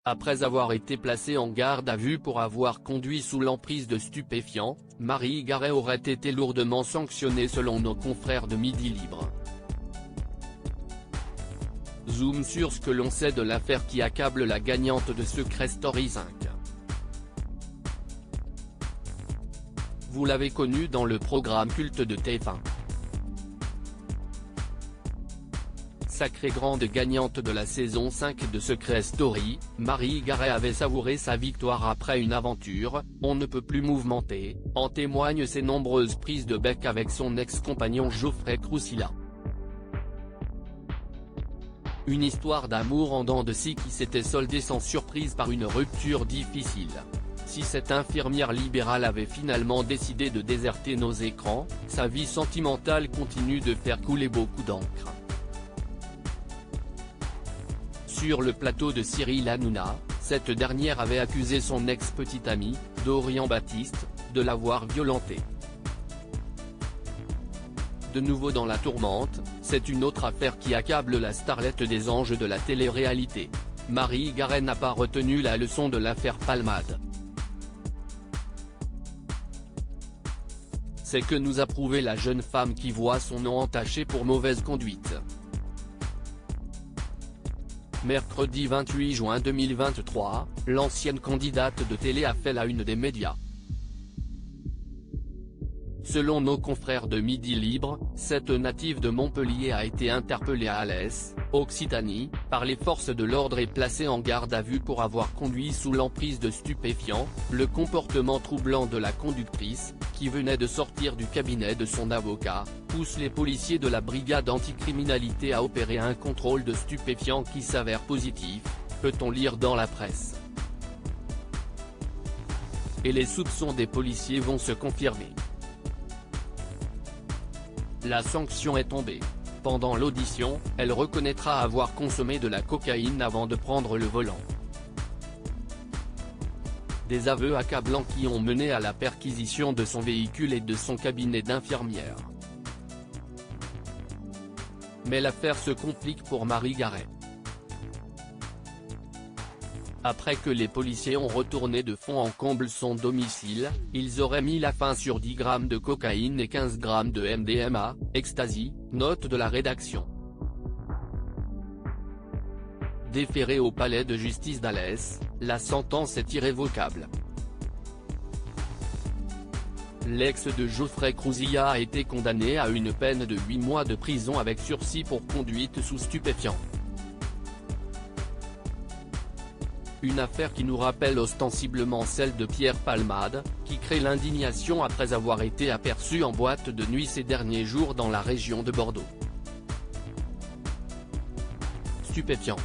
Après avoir été placée en garde à vue pour avoir conduit sous l'emprise de stupéfiants, Marie Garet aurait été lourdement sanctionnée selon nos confrères de Midi Libre. Zoom sur ce que l'on sait de l'affaire qui accable la gagnante de Secret Story 5. Vous l'avez connue dans le programme culte de TF1. Sacrée grande gagnante de la saison 5 de Secret Story, Marie Garet avait savouré sa victoire après une aventure, on ne peut plus mouvementée, en témoignent ses nombreuses prises de bec avec son ex-compagnon Geoffrey Crousilla. Une histoire d'amour en dents de scie qui s'était soldée sans surprise par une rupture difficile. Si cette infirmière libérale avait finalement décidé de déserter nos écrans, sa vie sentimentale continue de faire couler beaucoup d'encre. Sur le plateau de Cyril Hanouna, cette dernière avait accusé son ex-petit ami, Dorian Baptiste, de l'avoir violentée. De nouveau dans la tourmente, c'est une autre affaire qui accable la starlette des anges de la télé-réalité. Marie Garet n'a pas retenu la leçon de l'affaire Palmade. C'est que nous a prouvé la jeune femme qui voit son nom entaché pour mauvaise conduite. Mercredi 28 juin 2023, l'ancienne candidate de télé a fait la une des médias. Selon nos confrères de Midi Libre, cette native de Montpellier a été interpellée à Alès, Occitanie, par les forces de l'ordre et placée en garde à vue pour avoir conduit sous l'emprise de stupéfiants. Le comportement troublant de la conductrice, qui venait de sortir du cabinet de son avocat, pousse les policiers de la brigade anticriminalité à opérer un contrôle de stupéfiants qui s'avère positif, peut-on lire dans la presse. Et les soupçons des policiers vont se confirmer. La sanction est tombée. Pendant l'audition, elle reconnaîtra avoir consommé de la cocaïne avant de prendre le volant. Des aveux accablants qui ont mené à la perquisition de son véhicule et de son cabinet d'infirmière. Mais l'affaire se complique pour Marie Garet. Après que les policiers ont retourné de fond en comble son domicile, ils auraient mis la fin sur 10 grammes de cocaïne et 15 grammes de MDMA, ecstasy, note de la rédaction. Déféré au palais de justice d'Alès, la sentence est irrévocable. L'ex de Geoffrey Crousilla a été condamné à une peine de 8 mois de prison avec sursis pour conduite sous stupéfiants. Une affaire qui nous rappelle ostensiblement celle de Pierre Palmade, qui crée l'indignation après avoir été aperçu en boîte de nuit ces derniers jours dans la région de Bordeaux. Stupéfiant.